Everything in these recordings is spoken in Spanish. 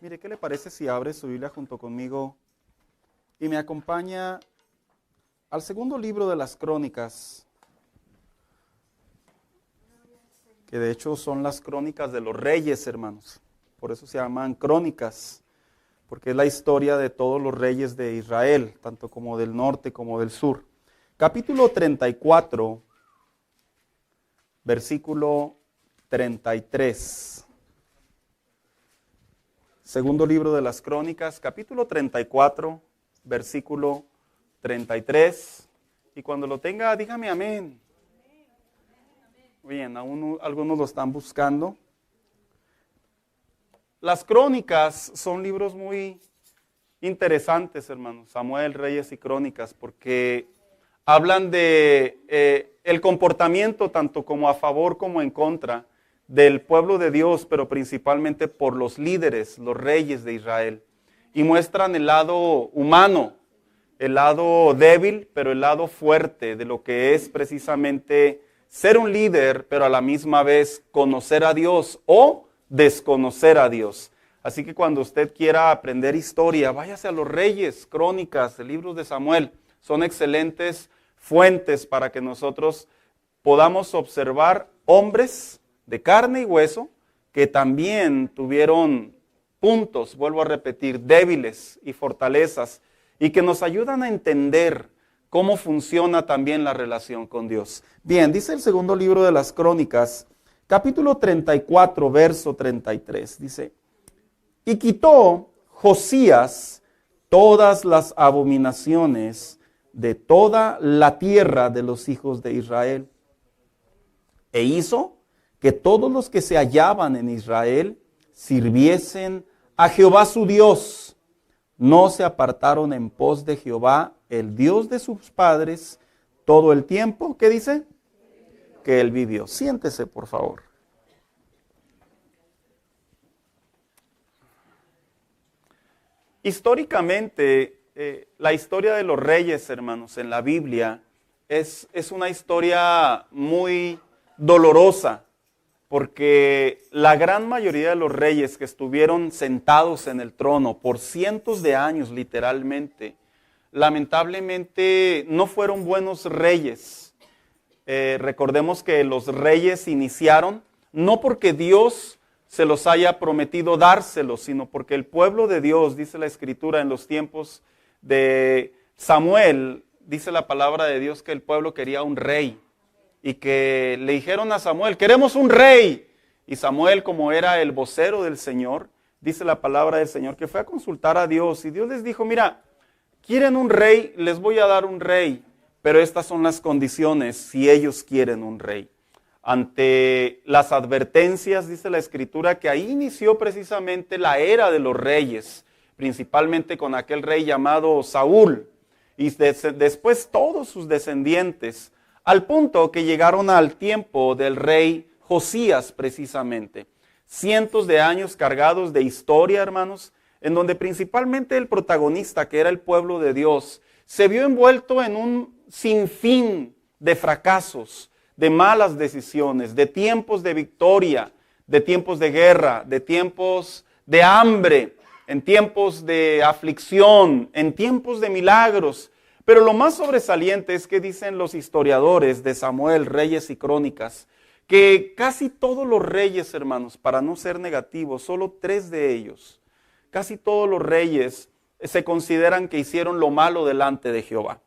Mire, ¿qué le parece si abre su Biblia junto conmigo y me acompaña al segundo libro de las Crónicas? Que de hecho son las crónicas de los reyes, hermanos. Por eso se llaman crónicas, porque es la historia de todos los reyes de Israel, tanto como del norte como del sur. Capítulo 34, versículo 33. Segundo libro de las Crónicas, capítulo 34, versículo 33. Y cuando lo tenga, dígame amén. Bien, algunos lo están buscando. Las Crónicas son libros muy interesantes, hermanos. Samuel, Reyes y Crónicas, porque hablan de el comportamiento tanto como a favor como en contra del pueblo de Dios, pero principalmente por los líderes, los reyes de Israel. Y muestran el lado humano, el lado débil, pero el lado fuerte de lo que es precisamente ser un líder, pero a la misma vez conocer a Dios o desconocer a Dios. Así que cuando usted quiera aprender historia, váyase a los Reyes, Crónicas, el libro de Samuel. Son excelentes fuentes para que nosotros podamos observar hombres de carne y hueso, que también tuvieron puntos, vuelvo a repetir, débiles y fortalezas, y que nos ayudan a entender cómo funciona también la relación con Dios. Bien, dice el segundo libro de las Crónicas, capítulo 34, verso 33, dice: y quitó Josías todas las abominaciones de toda la tierra de los hijos de Israel, e hizo que todos los que se hallaban en Israel sirviesen a Jehová su Dios. No se apartaron en pos de Jehová, el Dios de sus padres, todo el tiempo, ¿qué dice? Que él vivió. Siéntese, por favor. Históricamente, la historia de los reyes, hermanos, en la Biblia es una historia muy dolorosa, porque la gran mayoría de los reyes que estuvieron sentados en el trono por cientos de años, literalmente, lamentablemente no fueron buenos reyes. Recordemos que los reyes iniciaron no porque Dios se los haya prometido dárselos, sino porque el pueblo de Dios, dice la Escritura, en los tiempos de Samuel, dice la palabra de Dios que el pueblo quería un rey. Y que le dijeron a Samuel, queremos un rey. Y Samuel, como era el vocero del Señor, dice la palabra del Señor, que fue a consultar a Dios. Y Dios les dijo, mira, quieren un rey, les voy a dar un rey. Pero estas son las condiciones si ellos quieren un rey. Ante las advertencias, dice la Escritura, que ahí inició precisamente la era de los reyes, principalmente con aquel rey llamado Saúl. Y después todos sus descendientes, al punto que llegaron al tiempo del rey Josías precisamente. Cientos de años cargados de historia, hermanos, en donde principalmente el protagonista, que era el pueblo de Dios, se vio envuelto en un sinfín de fracasos, de malas decisiones, de tiempos de victoria, de tiempos de guerra, de tiempos de hambre, en tiempos de aflicción, en tiempos de milagros. Pero lo más sobresaliente es que dicen los historiadores de Samuel, Reyes y Crónicas, que casi todos los reyes, hermanos, para no ser negativos, solo 3 de ellos, casi todos los reyes se consideran que hicieron lo malo delante de Jehová.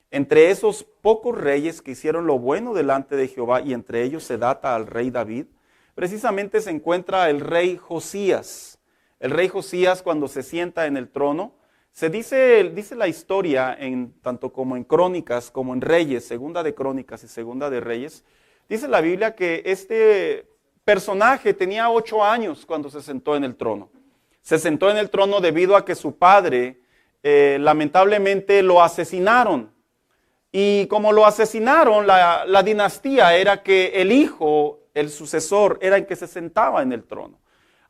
Entre esos pocos reyes que hicieron lo bueno delante de Jehová, y entre ellos se data al rey David, precisamente se encuentra el rey Josías. El rey Josías, cuando se sienta en el trono, se dice la historia, tanto como en Crónicas como en Reyes, segunda de Crónicas y segunda de Reyes, dice la Biblia que este personaje tenía 8 años cuando se sentó en el trono. Se sentó en el trono debido a que su padre lamentablemente lo asesinaron. Y como lo asesinaron, la dinastía era que el hijo, el sucesor, era el que se sentaba en el trono.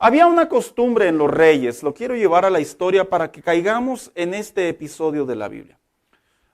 Había una costumbre en los reyes, lo quiero llevar a la historia para que caigamos en este episodio de la Biblia.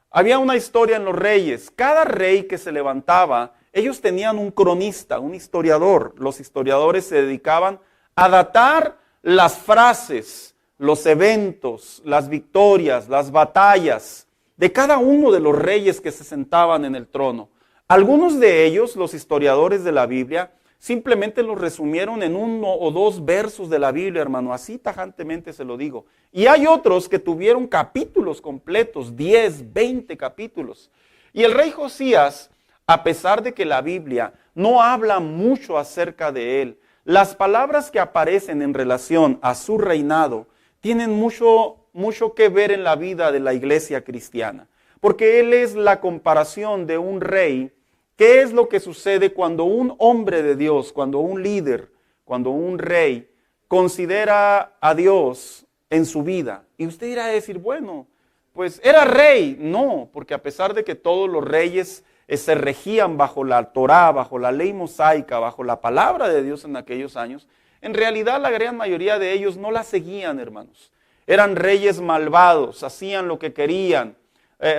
Había una historia en los reyes. Cada rey que se levantaba, ellos tenían un cronista, un historiador. Los historiadores se dedicaban a datar las frases, los eventos, las victorias, las batallas de cada uno de los reyes que se sentaban en el trono. Algunos de ellos, los historiadores de la Biblia, simplemente los resumieron en 1 o 2 versos de la Biblia, hermano, así tajantemente se lo digo. Y hay otros que tuvieron capítulos completos, 10, 20 capítulos. Y el rey Josías, a pesar de que la Biblia no habla mucho acerca de él, las palabras que aparecen en relación a su reinado tienen mucho que ver en la vida de la iglesia cristiana. Porque él es la comparación de un rey. ¿Qué es lo que sucede cuando un hombre de Dios, cuando un líder, cuando un rey considera a Dios en su vida? Y usted irá a decir, bueno, pues era rey. No, porque a pesar de que todos los reyes se regían bajo la Torá, bajo la ley mosaica, bajo la palabra de Dios en aquellos años, en realidad la gran mayoría de ellos no la seguían, hermanos. Eran reyes malvados, hacían lo que querían,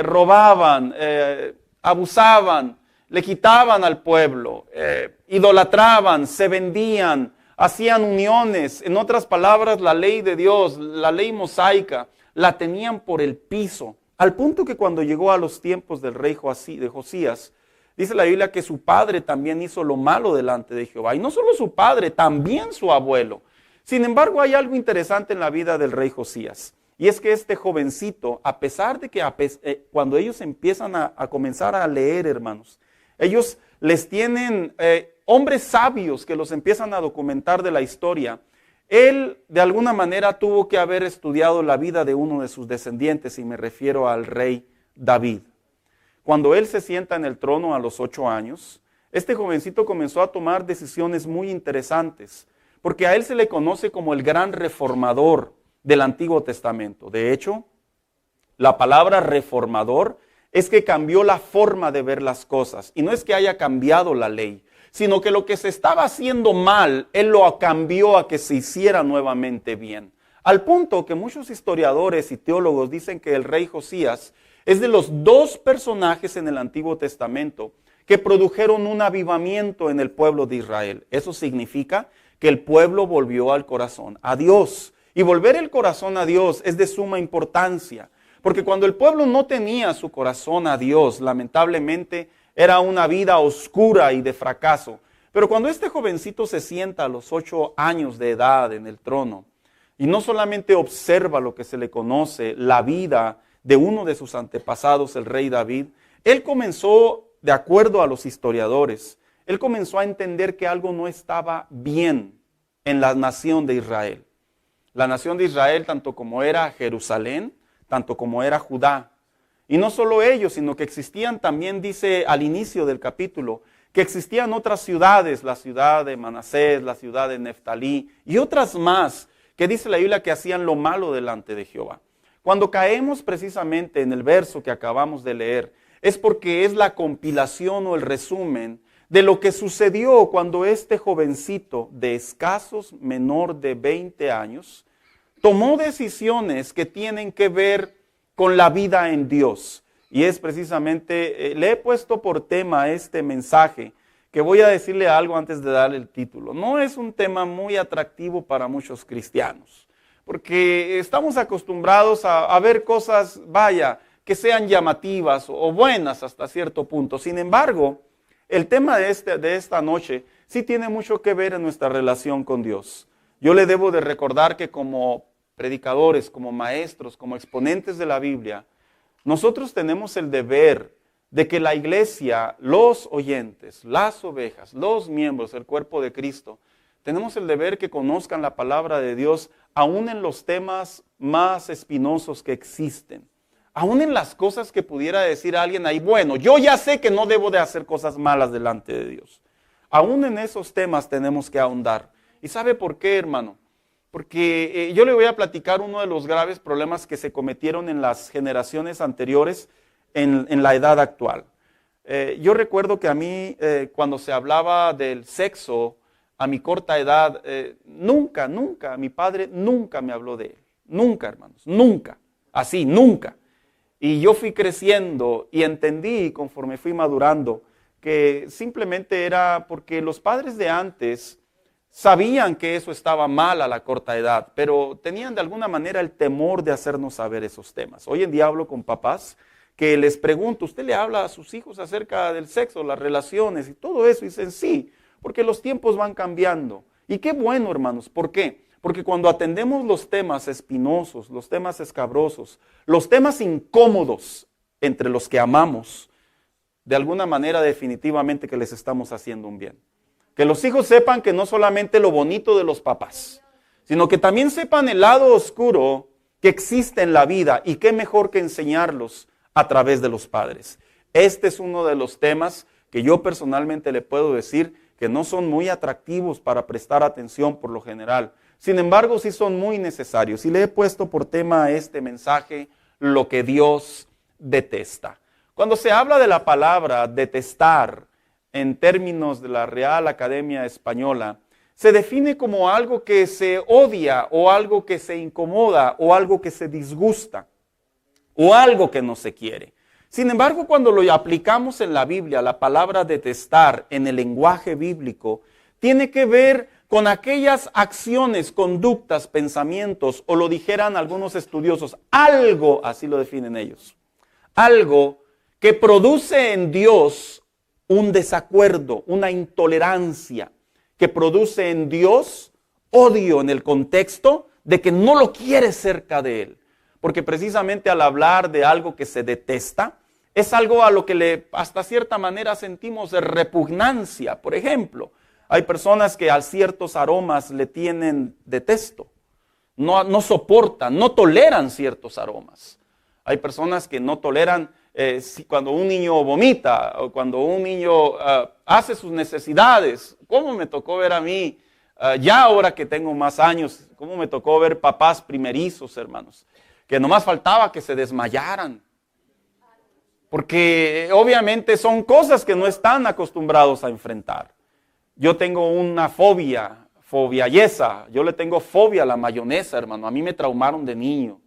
robaban, abusaban, le quitaban al pueblo, idolatraban, se vendían, hacían uniones. En otras palabras, la ley de Dios, la ley mosaica, la tenían por el piso. Al punto que cuando llegó a los tiempos del rey de Josías, dice la Biblia que su padre también hizo lo malo delante de Jehová. Y no solo su padre, también su abuelo. Sin embargo, hay algo interesante en la vida del rey Josías. Y es que este jovencito, a pesar de que cuando ellos empiezan a comenzar a leer, hermanos, ellos les tienen hombres sabios que los empiezan a documentar de la historia. Él de alguna manera tuvo que haber estudiado la vida de uno de sus descendientes, y me refiero al rey David. Cuando él se sienta en el trono a los 8 años, este jovencito comenzó a tomar decisiones muy interesantes, porque a él se le conoce como el gran reformador del Antiguo Testamento. De hecho, la palabra reformador es que cambió la forma de ver las cosas, y no es que haya cambiado la ley, sino que lo que se estaba haciendo mal, él lo cambió a que se hiciera nuevamente bien. Al punto que muchos historiadores y teólogos dicen que el rey Josías es de los 2 personajes en el Antiguo Testamento que produjeron un avivamiento en el pueblo de Israel. Eso significa que el pueblo volvió al corazón a Dios. Y volver el corazón a Dios es de suma importancia, porque cuando el pueblo no tenía su corazón a Dios, lamentablemente, era una vida oscura y de fracaso. Pero cuando este jovencito se sienta a los 8 años de edad en el trono, y no solamente observa lo que se le conoce, la vida de uno de sus antepasados, el rey David, él comenzó, de acuerdo a los historiadores, él comenzó a entender que algo no estaba bien en la nación de Israel. La nación de Israel, tanto como era Jerusalén, tanto como era Judá. Y no solo ellos, sino que existían también, dice al inicio del capítulo, que existían otras ciudades, la ciudad de Manasés, la ciudad de Neftalí y otras más, que dice la Biblia que hacían lo malo delante de Jehová. Cuando caemos precisamente en el verso que acabamos de leer, es porque es la compilación o el resumen de lo que sucedió cuando este jovencito de escasos menor de 20 años tomó decisiones que tienen que ver con la vida en Dios. Y es precisamente, le he puesto por tema este mensaje, que voy a decirle algo antes de darle el título. No es un tema muy atractivo para muchos cristianos, porque estamos acostumbrados a ver cosas, que sean llamativas o buenas hasta cierto punto. Sin embargo, el tema de esta noche sí tiene mucho que ver en nuestra relación con Dios. Yo le debo de recordar que como predicadores, como maestros, como exponentes de la Biblia, nosotros tenemos el deber de que la iglesia, los oyentes, las ovejas, los miembros del cuerpo de Cristo, tenemos el deber que conozcan la palabra de Dios aún en los temas más espinosos que existen. Aún en las cosas que pudiera decir alguien ahí, bueno, yo ya sé que no debo de hacer cosas malas delante de Dios. Aún en esos temas tenemos que ahondar. ¿Y sabe por qué, hermano? Porque yo le voy a platicar uno de los graves problemas que se cometieron en las generaciones anteriores en la edad actual. Yo recuerdo que a mí, cuando se hablaba del sexo a mi corta edad, nunca, mi padre nunca me habló de él. Nunca, hermanos, nunca. Así, nunca. Y yo fui creciendo y entendí conforme fui madurando que simplemente era porque los padres de antes sabían que eso estaba mal a la corta edad, pero tenían de alguna manera el temor de hacernos saber esos temas. Hoy en día hablo con papás que les pregunto, ¿usted le habla a sus hijos acerca del sexo, las relaciones y todo eso? Y dicen sí, porque los tiempos van cambiando. Y qué bueno, hermanos, ¿por qué? Porque cuando atendemos los temas espinosos, los temas escabrosos, los temas incómodos entre los que amamos, de alguna manera definitivamente que les estamos haciendo un bien. Que los hijos sepan que no solamente lo bonito de los papás, sino que también sepan el lado oscuro que existe en la vida, y qué mejor que enseñarlos a través de los padres. Este es uno de los temas que yo personalmente le puedo decir que no son muy atractivos para prestar atención por lo general. Sin embargo, sí son muy necesarios. Y le he puesto por tema a este mensaje lo que Dios detesta. Cuando se habla de la palabra detestar en términos de la Real Academia Española, se define como algo que se odia o algo que se incomoda o algo que se disgusta o algo que no se quiere. Sin embargo, cuando lo aplicamos en la Biblia, la palabra detestar en el lenguaje bíblico tiene que ver con aquellas acciones, conductas, pensamientos, o lo dijeran algunos estudiosos, algo, así lo definen ellos, algo que produce en Dios un desacuerdo, una intolerancia, que produce en Dios odio en el contexto de que no lo quiere cerca de Él. Porque precisamente al hablar de algo que se detesta, es algo a lo que hasta cierta manera sentimos de repugnancia. Por ejemplo, hay personas que a ciertos aromas le tienen detesto, no soportan, no toleran ciertos aromas. Hay personas que no toleran cuando un niño vomita o cuando un niño hace sus necesidades. ¿Cómo me tocó ver a mí, ya ahora que tengo más años, cómo me tocó ver papás primerizos, hermanos, que nomás faltaba que se desmayaran? Porque obviamente son cosas que no están acostumbrados a enfrentar. Yo tengo una fobiayesa, yo le tengo fobia a la mayonesa, hermano. A mí me traumaron de niño.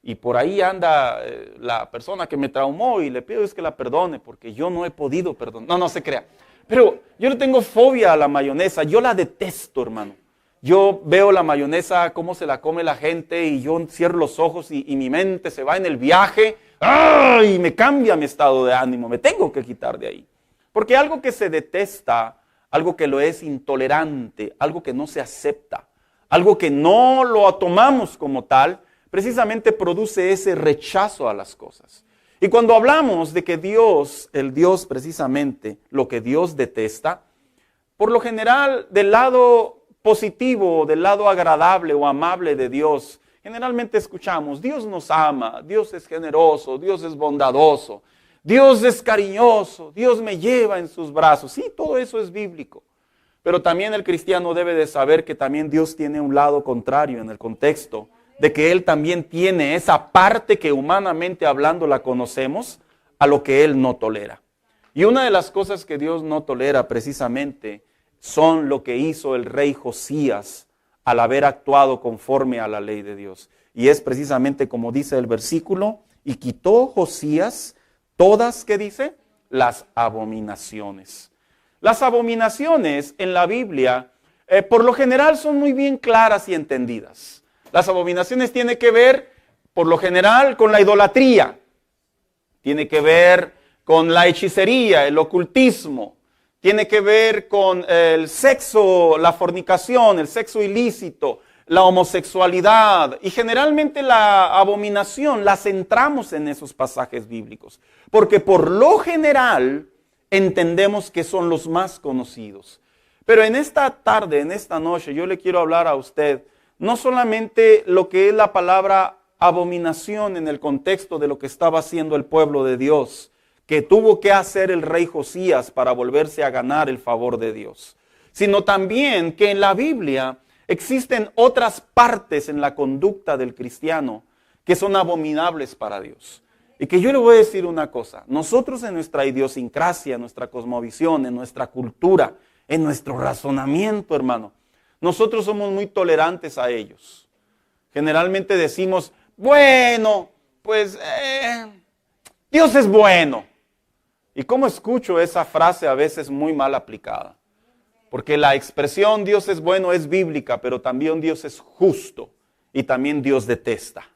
Y por ahí anda la persona que me traumó y le pido es que la perdone porque yo no he podido perdonar. No se crea. Pero yo le tengo fobia a la mayonesa, yo la detesto, hermano. Yo veo la mayonesa, cómo se la come la gente y yo cierro los ojos y mi mente se va en el viaje. ¡Ay! Y me cambia mi estado de ánimo, me tengo que quitar de ahí. Porque algo que se detesta, algo que lo es intolerante, algo que no se acepta, algo que no lo tomamos como tal, precisamente produce ese rechazo a las cosas. Y cuando hablamos de que Dios, el Dios precisamente, lo que Dios detesta, por lo general del lado positivo, del lado agradable o amable de Dios, generalmente escuchamos, Dios nos ama, Dios es generoso, Dios es bondadoso, Dios es cariñoso, Dios me lleva en sus brazos. Sí, todo eso es bíblico. Pero también el cristiano debe de saber que también Dios tiene un lado contrario en el contexto de que Él también tiene esa parte que humanamente hablando la conocemos, a lo que Él no tolera. Y una de las cosas que Dios no tolera precisamente son lo que hizo el rey Josías al haber actuado conforme a la ley de Dios. Y es precisamente como dice el versículo, y quitó Josías todas, ¿qué dice? Las abominaciones. Las abominaciones en la Biblia, por lo general son muy bien claras y entendidas. Las abominaciones tienen que ver, por lo general, con la idolatría. Tiene que ver con la hechicería, el ocultismo. Tiene que ver con el sexo, la fornicación, el sexo ilícito, la homosexualidad. Y generalmente la abominación la centramos en esos pasajes bíblicos. Porque por lo general entendemos que son los más conocidos. Pero en esta tarde, en esta noche, yo le quiero hablar a usted no solamente lo que es la palabra abominación en el contexto de lo que estaba haciendo el pueblo de Dios, que tuvo que hacer el rey Josías para volverse a ganar el favor de Dios, sino también que en la Biblia existen otras partes en la conducta del cristiano que son abominables para Dios. Y que yo le voy a decir una cosa, nosotros en nuestra idiosincrasia, en nuestra cosmovisión, en nuestra cultura, en nuestro razonamiento, hermano, nosotros somos muy tolerantes a ellos. Generalmente decimos, bueno, pues Dios es bueno. ¿Y cómo escucho esa frase a veces muy mal aplicada? Porque la expresión Dios es bueno es bíblica, pero también Dios es justo y también Dios detesta.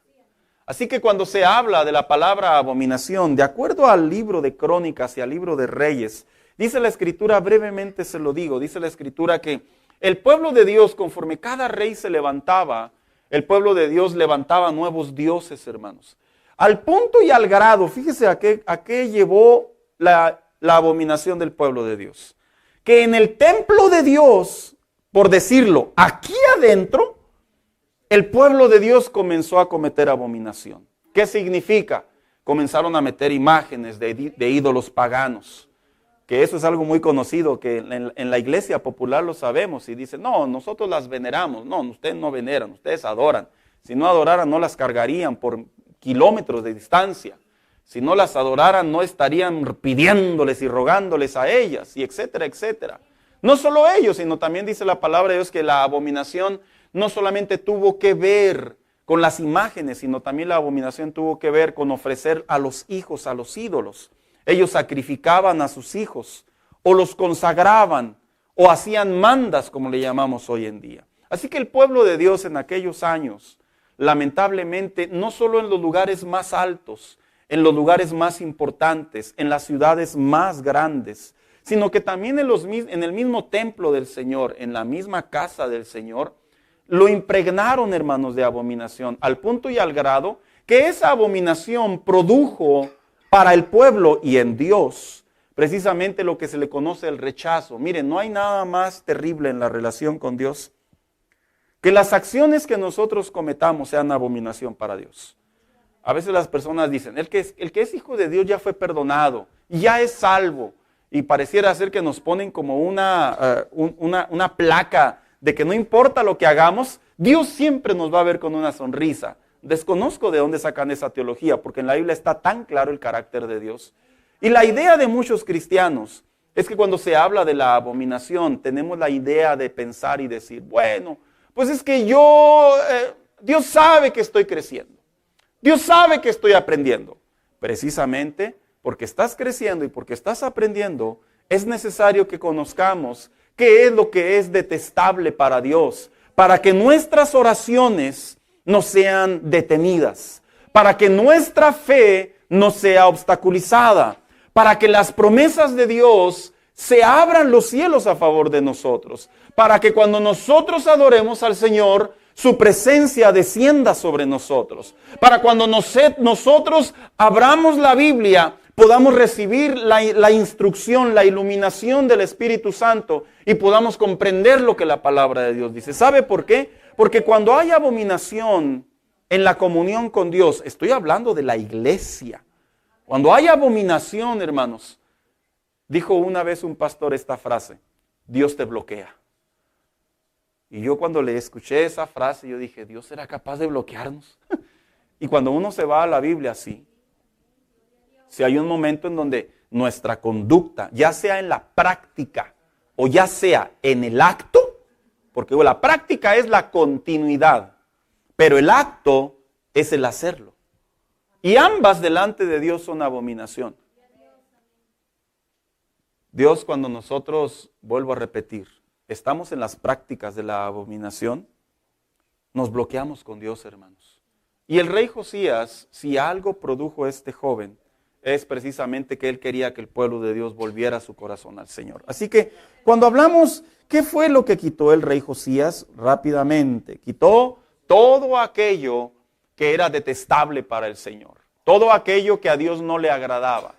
Así que cuando se habla de la palabra abominación, de acuerdo al libro de Crónicas y al libro de Reyes, dice la Escritura, brevemente se lo digo, dice la Escritura que el pueblo de Dios, conforme cada rey se levantaba, el pueblo de Dios levantaba nuevos dioses, hermanos. Al punto y al grado, fíjese a qué llevó la abominación del pueblo de Dios. Que en el templo de Dios, por decirlo, aquí adentro, el pueblo de Dios comenzó a cometer abominación. ¿Qué significa? Comenzaron a meter imágenes de ídolos paganos. Que eso es algo muy conocido, que en la iglesia popular lo sabemos. Y dicen, no, nosotros las veneramos. No, ustedes no veneran, ustedes adoran. Si no adoraran, no las cargarían por kilómetros de distancia. Si no las adoraran, no estarían pidiéndoles y rogándoles a ellas, y etcétera, etcétera. No solo ellos, sino también dice la palabra de Dios que la abominación no solamente tuvo que ver con las imágenes, sino también la abominación tuvo que ver con ofrecer a los hijos, a los ídolos. Ellos sacrificaban a sus hijos, o los consagraban, o hacían mandas, como le llamamos hoy en día. Así que el pueblo de Dios en aquellos años, lamentablemente, no solo en los lugares más altos, en los lugares más importantes, en las ciudades más grandes, sino que también en el mismo templo del Señor, en la misma casa del Señor, lo impregnaron, hermanos, de abominación, al punto y al grado que esa abominación produjo para el pueblo y en Dios precisamente lo que se le conoce el rechazo. Miren, no hay nada más terrible en la relación con Dios que las acciones que nosotros cometamos sean abominación para Dios. A veces las personas dicen, el que es hijo de Dios ya fue perdonado, ya es salvo. Y pareciera ser que nos ponen como una placa de que no importa lo que hagamos, Dios siempre nos va a ver con una sonrisa. Desconozco de dónde sacan esa teología, porque en la Biblia está tan claro el carácter de Dios. Y la idea de muchos cristianos es que cuando se habla de la abominación, tenemos la idea de pensar y decir, bueno, pues es que Dios sabe que estoy creciendo. Dios sabe que estoy aprendiendo. Precisamente porque estás creciendo y porque estás aprendiendo, es necesario que conozcamos qué es lo que es detestable para Dios, para que nuestras oraciones no sean detenidas, para que nuestra fe no sea obstaculizada, para que las promesas de Dios se abran los cielos a favor de nosotros, para que cuando nosotros adoremos al Señor, su presencia descienda sobre nosotros, para cuando nosotros abramos la Biblia, podamos recibir la instrucción, la iluminación del Espíritu Santo y podamos comprender lo que la palabra de Dios dice. ¿Sabe por qué? Porque cuando hay abominación en la comunión con Dios, estoy hablando de la iglesia. Cuando hay abominación, hermanos, dijo una vez un pastor esta frase, Dios te bloquea. Y yo cuando le escuché esa frase, yo dije, ¿Dios será capaz de bloquearnos? Y cuando uno se va a la Biblia así, si hay un momento en donde nuestra conducta, ya sea en la práctica o ya sea en el acto, porque la práctica es la continuidad, pero el acto es el hacerlo. Y ambas delante de Dios son abominación. Dios, cuando nosotros, vuelvo a repetir, estamos en las prácticas de la abominación, nos bloqueamos con Dios, hermanos. Y el rey Josías, si algo produjo este joven, es precisamente que él quería que el pueblo de Dios volviera su corazón al Señor. Así que cuando hablamos, ¿qué fue lo que quitó el rey Josías? Rápidamente, quitó todo aquello que era detestable para el Señor. Todo aquello que a Dios no le agradaba.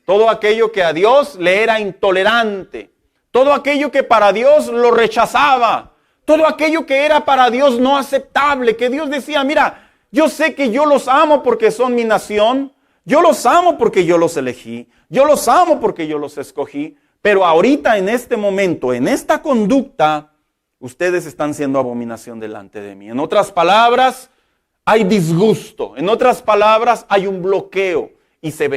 Todo aquello que a Dios le era intolerante. Todo aquello que para Dios lo rechazaba. Todo aquello que era para Dios no aceptable. Que Dios decía, mira, yo sé que yo los amo porque son mi nación. Yo los amo porque yo los elegí. Yo los amo porque yo los escogí. Pero ahorita, en este momento, en esta conducta, ustedes están siendo abominación delante de mí. En otras palabras, hay disgusto. En otras palabras, hay un bloqueo. Y se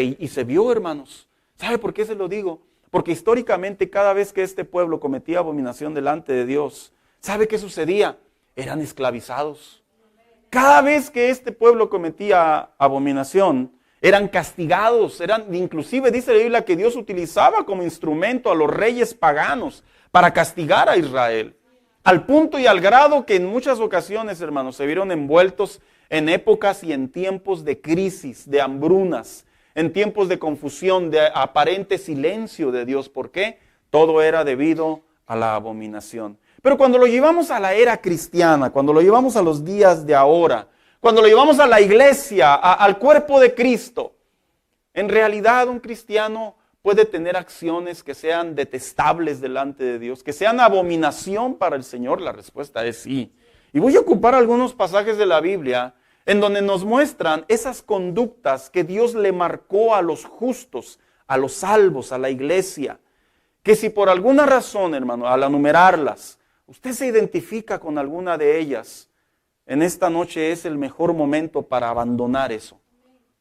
vio, hermanos. ¿Sabe por qué se lo digo? Porque históricamente, cada vez que este pueblo cometía abominación delante de Dios, ¿sabe qué sucedía? Eran esclavizados. Cada vez que este pueblo cometía abominación, eran castigados, inclusive dice la Biblia que Dios utilizaba como instrumento a los reyes paganos para castigar a Israel. Al punto y al grado que en muchas ocasiones, hermanos, se vieron envueltos en épocas y en tiempos de crisis, de hambrunas, en tiempos de confusión, de aparente silencio de Dios. ¿Por qué? Todo era debido a la abominación. Pero cuando lo llevamos a la era cristiana, cuando lo llevamos a los días de ahora, cuando lo llevamos a la iglesia, al cuerpo de Cristo, en realidad un cristiano puede tener acciones que sean detestables delante de Dios, que sean abominación para el Señor. La respuesta es sí. Y voy a ocupar algunos pasajes de la Biblia en donde nos muestran esas conductas que Dios le marcó a los justos, a los salvos, a la iglesia. Que si por alguna razón, hermano, al enumerarlas, usted se identifica con alguna de ellas, en esta noche es el mejor momento para abandonar eso.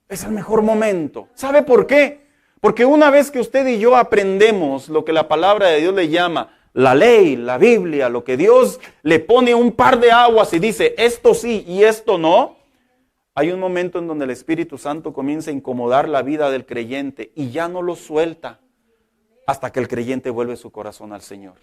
Es el mejor momento. ¿Sabe por qué? Porque una vez que usted y yo aprendemos lo que la palabra de Dios le llama la ley, la Biblia, lo que Dios le pone un par de aguas y dice esto sí y esto no, hay un momento en donde el Espíritu Santo comienza a incomodar la vida del creyente y ya no lo suelta hasta que el creyente vuelve su corazón al Señor.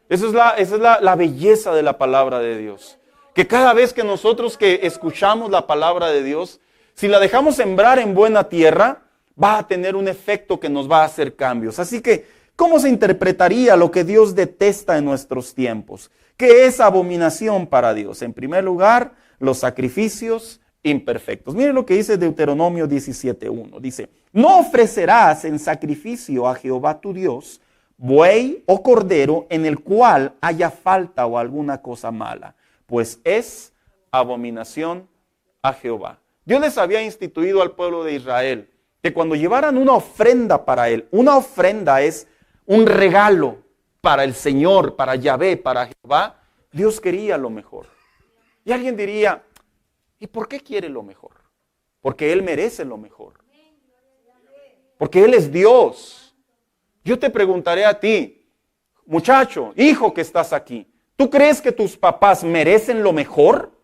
Esa es la belleza de la palabra de Dios. Que cada vez que nosotros que escuchamos la palabra de Dios, si la dejamos sembrar en buena tierra, va a tener un efecto que nos va a hacer cambios. Así que, ¿cómo se interpretaría lo que Dios detesta en nuestros tiempos? ¿Qué es abominación para Dios? En primer lugar, los sacrificios imperfectos. Miren lo que dice Deuteronomio 17:1. Dice, no ofrecerás en sacrificio a Jehová tu Dios buey o cordero en el cual haya falta o alguna cosa mala, pues es abominación a Jehová. Dios les había instituido al pueblo de Israel que cuando llevaran una ofrenda para Él, una ofrenda es un regalo para el Señor, para Yahvé, para Jehová, Dios quería lo mejor. Y alguien diría, ¿y por qué quiere lo mejor? Porque Él merece lo mejor. Porque Él es Dios. Yo te preguntaré a ti, muchacho, hijo que estás aquí, ¿tú crees que tus papás merecen lo mejor?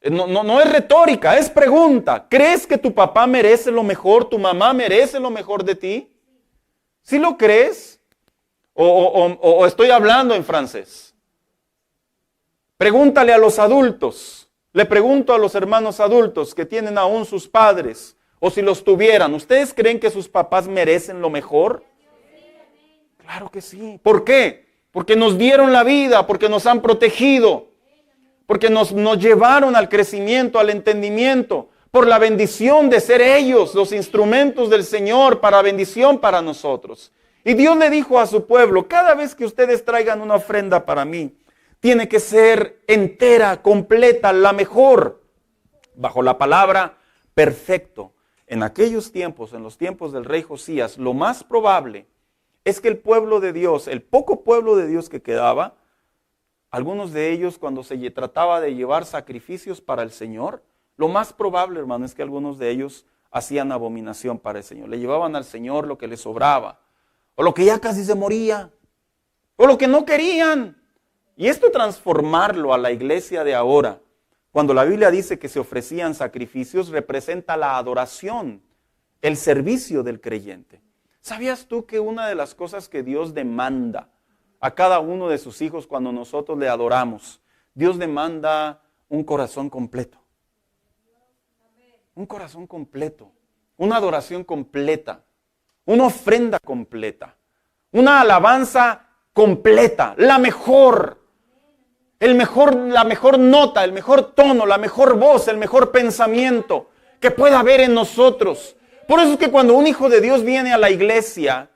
No es retórica, es pregunta. ¿Crees que tu papá merece lo mejor? ¿Tu mamá merece lo mejor de ti? ¿Sí lo crees? ¿O estoy hablando en francés? Pregúntale a los adultos. Le pregunto a los hermanos adultos que tienen aún sus padres, o si los tuvieran, ¿ustedes creen que sus papás merecen lo mejor? Claro que sí. ¿Por qué? Porque nos dieron la vida, porque nos han protegido. Porque nos llevaron al crecimiento, al entendimiento, por la bendición de ser ellos los instrumentos del Señor para bendición para nosotros. Y Dios le dijo a su pueblo, cada vez que ustedes traigan una ofrenda para mí, tiene que ser entera, completa, la mejor, bajo la palabra perfecto. En aquellos tiempos, en los tiempos del rey Josías, lo más probable es que el pueblo de Dios, el poco pueblo de Dios que quedaba, algunos de ellos, cuando se trataba de llevar sacrificios para el Señor, lo más probable, hermano, es que algunos de ellos hacían abominación para el Señor. Le llevaban al Señor lo que les sobraba, o lo que ya casi se moría, o lo que no querían. Y esto transformarlo a la iglesia de ahora, cuando la Biblia dice que se ofrecían sacrificios, representa la adoración, el servicio del creyente. ¿Sabías tú que una de las cosas que Dios demanda a cada uno de sus hijos cuando nosotros le adoramos, Dios demanda un corazón completo? Un corazón completo, una adoración completa, una ofrenda completa, una alabanza completa, la mejor nota, el mejor tono, la mejor voz, el mejor pensamiento que pueda haber en nosotros. Por eso es que cuando un hijo de Dios viene a la iglesia,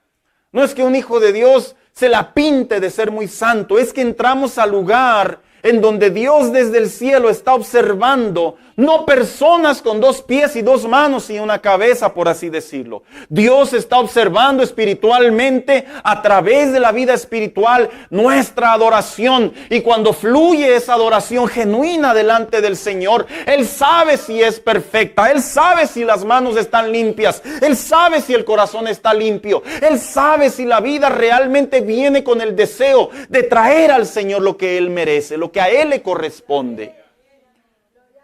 no es que un hijo de Dios se la pinte de ser muy santo, es que entramos al lugar en donde Dios desde el cielo está observando, no personas con 2 pies y 2 manos y una cabeza, por así decirlo. Dios está observando espiritualmente a través de la vida espiritual nuestra adoración. Y cuando fluye esa adoración genuina delante del Señor, Él sabe si es perfecta, Él sabe si las manos están limpias, Él sabe si el corazón está limpio, Él sabe si la vida realmente viene con el deseo de traer al Señor lo que Él merece, lo que a Él le corresponde.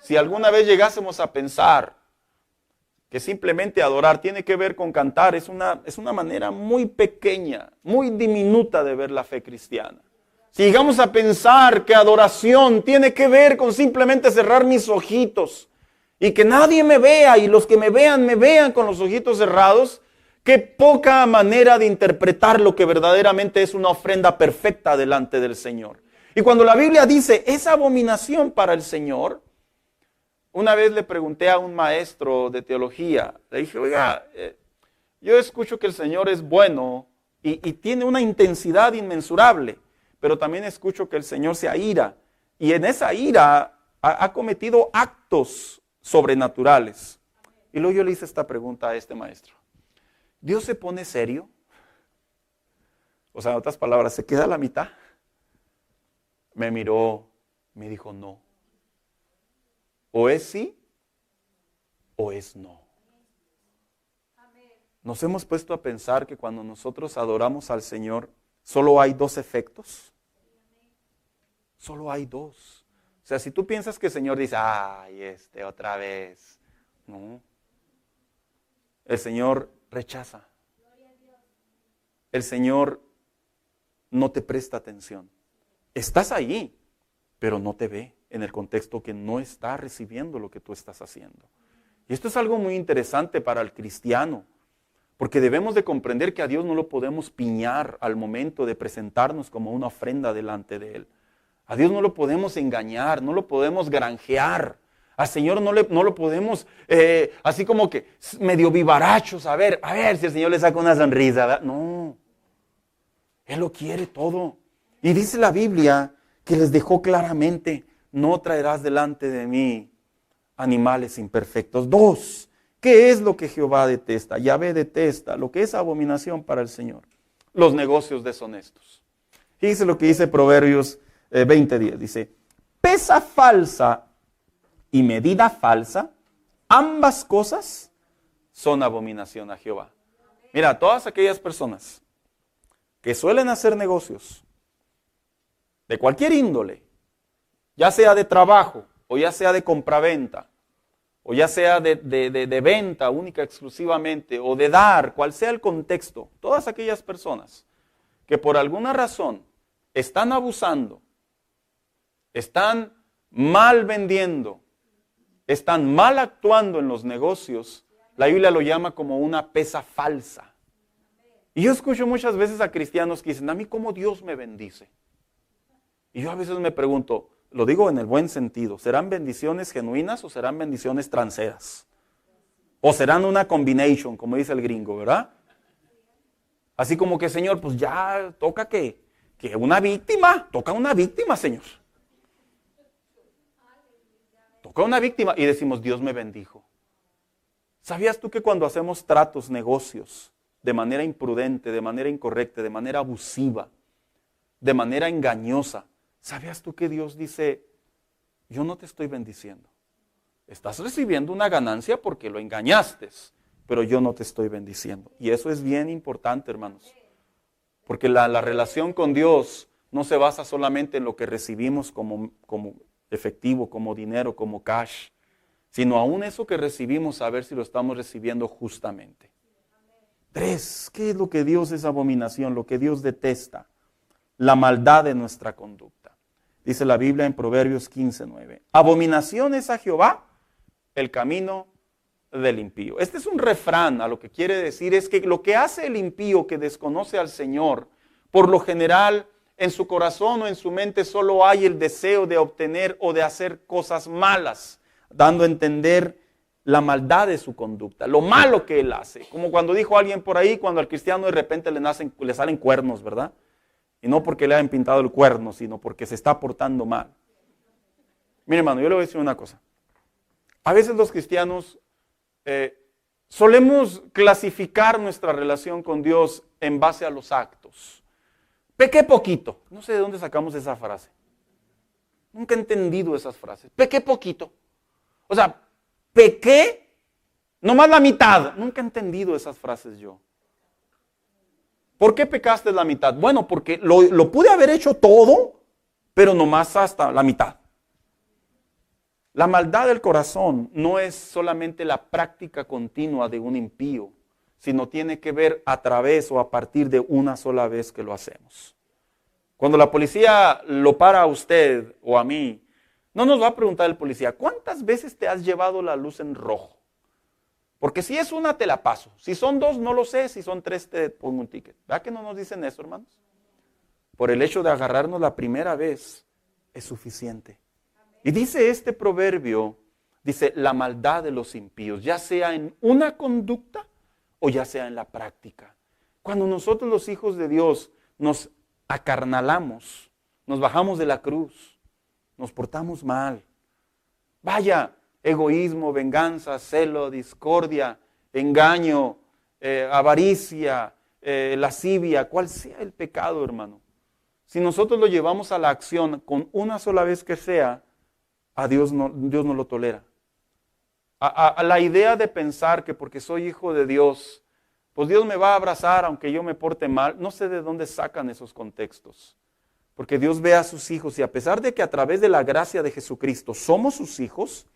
Si alguna vez llegásemos a pensar que simplemente adorar tiene que ver con cantar. Es una manera muy pequeña, muy diminuta de ver la fe cristiana. Si llegamos a pensar que adoración tiene que ver con simplemente cerrar mis ojitos y que nadie me vea y los que me vean con los ojitos cerrados, qué poca manera de interpretar lo que verdaderamente es una ofrenda perfecta delante del Señor. Y cuando la Biblia dice, es abominación para el Señor, una vez le pregunté a un maestro de teología, le dije, oiga, yo escucho que el Señor es bueno y tiene una intensidad inmensurable, pero también escucho que el Señor se aira, y en esa ira ha cometido actos sobrenaturales. Y luego yo le hice esta pregunta a este maestro. ¿Dios se pone serio? O sea, en otras palabras, ¿se queda a la mitad? Me miró, me dijo no. O es sí, o es no. Nos hemos puesto a pensar que cuando nosotros adoramos al Señor, solo hay dos efectos. Solo hay dos. O sea, si tú piensas que el Señor dice, ay, otra vez. No. El Señor rechaza. El Señor no te presta atención. Estás ahí, pero no te ve en el contexto que no está recibiendo lo que tú estás haciendo. Y esto es algo muy interesante para el cristiano, porque debemos de comprender que a Dios no lo podemos piñar al momento de presentarnos como una ofrenda delante de Él. A Dios no lo podemos engañar, no lo podemos granjear. Al Señor no lo podemos, así como que medio vivarachos, a ver si el Señor le saca una sonrisa, ¿verdad? No, Él lo quiere todo. Y dice la Biblia que les dejó claramente, no traerás delante de mí animales imperfectos. 2, ¿qué es lo que Jehová detesta? Yahvé detesta, lo que es abominación para el Señor. Los negocios deshonestos. Fíjese lo que dice Proverbios 20:10, dice, pesa falsa y medida falsa, ambas cosas son abominación a Jehová. Mira, todas aquellas personas que suelen hacer negocios de cualquier índole, ya sea de trabajo, o ya sea de compraventa, o ya sea de venta única exclusivamente, o de dar, cual sea el contexto, todas aquellas personas que por alguna razón están abusando, están mal vendiendo, están mal actuando en los negocios, la Biblia lo llama como una pesa falsa. Y yo escucho muchas veces a cristianos que dicen, a mí cómo Dios me bendice. Y yo a veces me pregunto, lo digo en el buen sentido, ¿serán bendiciones genuinas o serán bendiciones transeras? O serán una combination, como dice el gringo, ¿verdad? Así como que, Señor, pues ya toca que una víctima, toca una víctima, Señor. Toca una víctima y decimos, Dios me bendijo. ¿Sabías tú que cuando hacemos tratos, negocios, de manera imprudente, de manera incorrecta, de manera abusiva, de manera engañosa, ¿sabías tú que Dios dice, yo no te estoy bendiciendo? Estás recibiendo una ganancia porque lo engañaste, pero yo no te estoy bendiciendo. Y eso es bien importante, hermanos. Porque la relación con Dios no se basa solamente en lo que recibimos como efectivo, como dinero, como cash, sino aún eso que recibimos, a ver si lo estamos recibiendo justamente. 3, ¿qué es lo que Dios es abominación? Lo que Dios detesta. La maldad de nuestra conducta. Dice la Biblia en Proverbios 15:9. Abominación es a Jehová el camino del impío. Este es un refrán, a lo que quiere decir es que lo que hace el impío que desconoce al Señor, por lo general en su corazón o en su mente solo hay el deseo de obtener o de hacer cosas malas, dando a entender la maldad de su conducta, lo malo que él hace. Como cuando dijo alguien por ahí, cuando al cristiano de repente le salen cuernos, ¿verdad? Y no porque le hayan pintado el cuerno, sino porque se está portando mal. Mire, hermano, yo le voy a decir una cosa. A veces los cristianos solemos clasificar nuestra relación con Dios en base a los actos. Pequé poquito. No sé de dónde sacamos esa frase. Nunca he entendido esas frases. Pequé poquito. O sea, pequé nomás la mitad. Nunca he entendido esas frases yo. ¿Por qué pecaste la mitad? Bueno, porque lo pude haber hecho todo, pero nomás hasta la mitad. La maldad del corazón no es solamente la práctica continua de un impío, sino tiene que ver a través o a partir de una sola vez que lo hacemos. Cuando la policía lo para a usted o a mí, no nos va a preguntar el policía, ¿cuántas veces te has llevado la luz en rojo? Porque si es una, te la paso. Si son dos, no lo sé. Si son tres, te pongo un ticket. ¿Verdad que no nos dicen eso, hermanos? Por el hecho de agarrarnos la primera vez, es suficiente. Y dice este proverbio, dice, la maldad de los impíos, ya sea en una conducta o ya sea en la práctica. Cuando nosotros los hijos de Dios nos acarnalamos, nos bajamos de la cruz, nos portamos mal. Vaya, egoísmo, venganza, celo, discordia, engaño, avaricia, lascivia, cual sea el pecado, hermano. Si nosotros lo llevamos a la acción con una sola vez que sea, a Dios no lo tolera. A la idea de pensar que porque soy hijo de Dios, pues Dios me va a abrazar aunque yo me porte mal, no sé de dónde sacan esos contextos. Porque Dios ve a sus hijos y a pesar de que a través de la gracia de Jesucristo somos sus hijos,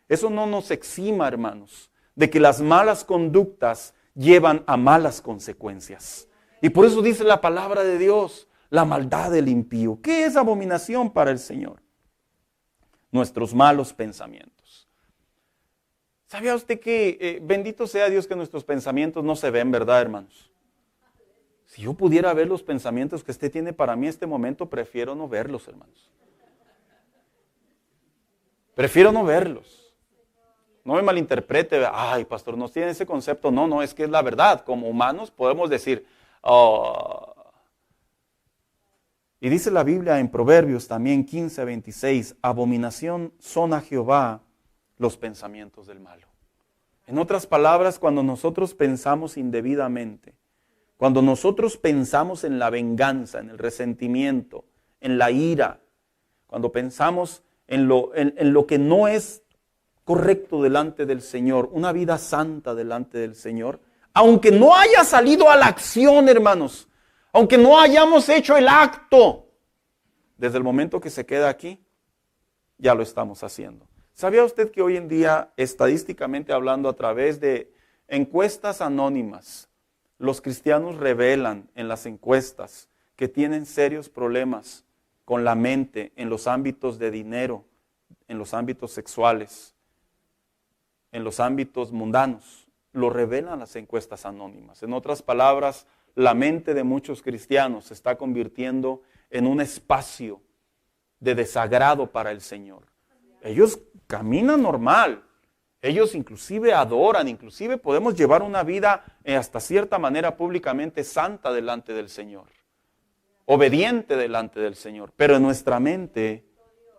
eso no nos exima, hermanos, de que las malas conductas llevan a malas consecuencias. Y por eso dice la palabra de Dios, la maldad del impío. ¿Qué es abominación para el Señor? Nuestros malos pensamientos. ¿Sabía usted que bendito sea Dios que nuestros pensamientos no se ven, verdad, hermanos? Si yo pudiera ver los pensamientos que usted tiene para mí en este momento, prefiero no verlos, hermanos. Prefiero no verlos. No me malinterprete, ay, pastor, ¿no tiene ese concepto? No, es que es la verdad. Como humanos podemos decir, oh. Y dice la Biblia en Proverbios también 15:26, abominación son a Jehová los pensamientos del malo. En otras palabras, cuando nosotros pensamos indebidamente, cuando nosotros pensamos en la venganza, en el resentimiento, en la ira, cuando pensamos en lo que no es correcto delante del Señor, una vida santa delante del Señor, aunque no haya salido a la acción, hermanos, aunque no hayamos hecho el acto, desde el momento que se queda aquí, ya lo estamos haciendo. ¿Sabía usted que hoy en día, estadísticamente hablando, a través de encuestas anónimas, los cristianos revelan en las encuestas que tienen serios problemas con la mente en los ámbitos de dinero, en los ámbitos sexuales, en los ámbitos mundanos? Lo revelan las encuestas anónimas. En otras palabras, la mente de muchos cristianos se está convirtiendo en un espacio de desagrado para el Señor. Ellos caminan normal, ellos inclusive adoran, inclusive podemos llevar una vida hasta cierta manera públicamente santa delante del Señor, obediente delante del Señor, pero en nuestra mente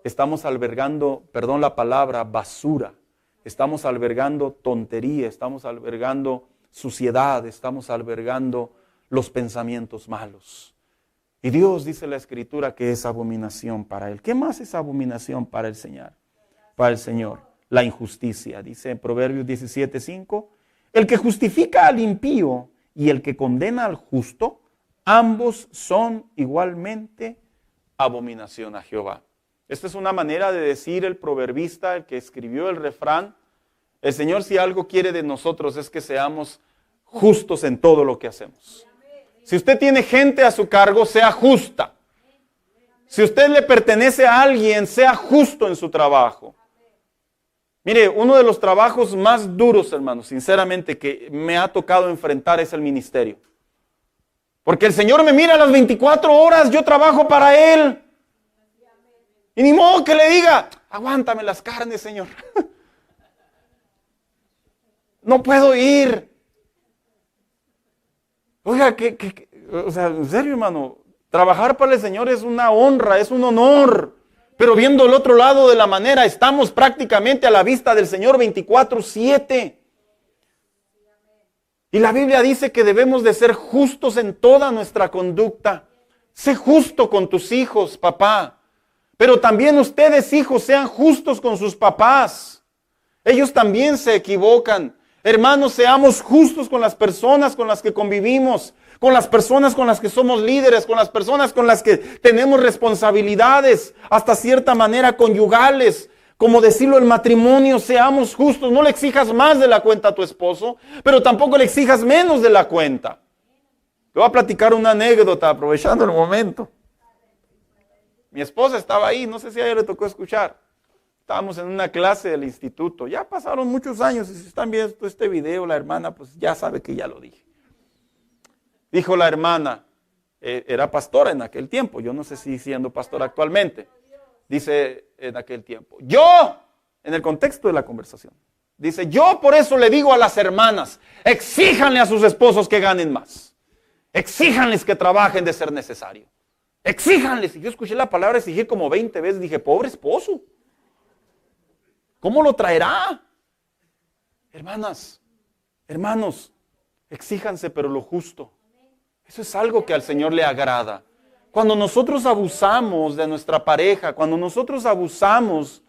estamos albergando, perdón la palabra, basura, estamos albergando tontería, estamos albergando suciedad, estamos albergando los pensamientos malos. Y Dios dice en la Escritura que es abominación para Él. ¿Qué más es abominación para el Señor? Para el Señor, la injusticia. Dice en Proverbios 17:5, el que justifica al impío y el que condena al justo, ambos son igualmente abominación a Jehová. Esta es una manera de decir el proverbista, el que escribió el refrán. El Señor, si algo quiere de nosotros, es que seamos justos en todo lo que hacemos. Si usted tiene gente a su cargo, sea justa. Si usted le pertenece a alguien, sea justo en su trabajo. Mire, uno de los trabajos más duros, hermanos, sinceramente, que me ha tocado enfrentar es el ministerio. Porque el Señor me mira a las 24 horas, yo trabajo para Él. Y ni modo que le diga, aguántame las carnes, Señor. No puedo ir. Oiga, o sea, en serio, hermano, trabajar para el Señor es una honra, es un honor. Pero viendo el otro lado de la manera, estamos prácticamente a la vista del Señor 24/7. Y la Biblia dice que debemos de ser justos en toda nuestra conducta. Sé justo con tus hijos, papá. Pero también ustedes, hijos, sean justos con sus papás. Ellos también se equivocan. Hermanos, seamos justos con las personas con las que convivimos, con las personas con las que somos líderes, con las personas con las que tenemos responsabilidades, hasta cierta manera conyugales, Como decirlo, el matrimonio, seamos justos, no le exijas más de la cuenta a tu esposo, pero tampoco le exijas menos de la cuenta. Te voy a platicar una anécdota, aprovechando el momento. Mi esposa estaba ahí, no sé si a ella le tocó escuchar. Estábamos en una clase del instituto, ya pasaron muchos años, y si están viendo este video, la hermana pues ya sabe que ya lo dije. Dijo la hermana, era pastora en aquel tiempo, yo no sé si siendo pastora actualmente, dice en aquel tiempo, yo, en el contexto de la conversación, dice, yo por eso le digo a las hermanas, exíjanle a sus esposos que ganen más, exíjanles que trabajen de ser necesario, exíjanles. Y yo escuché la palabra exigir como 20 veces, dije, pobre esposo, ¿cómo lo traerá? Hermanas, hermanos, exíjanse pero lo justo. Eso es algo que al Señor le agrada. Cuando nosotros abusamos de nuestra pareja, cuando nosotros abusamos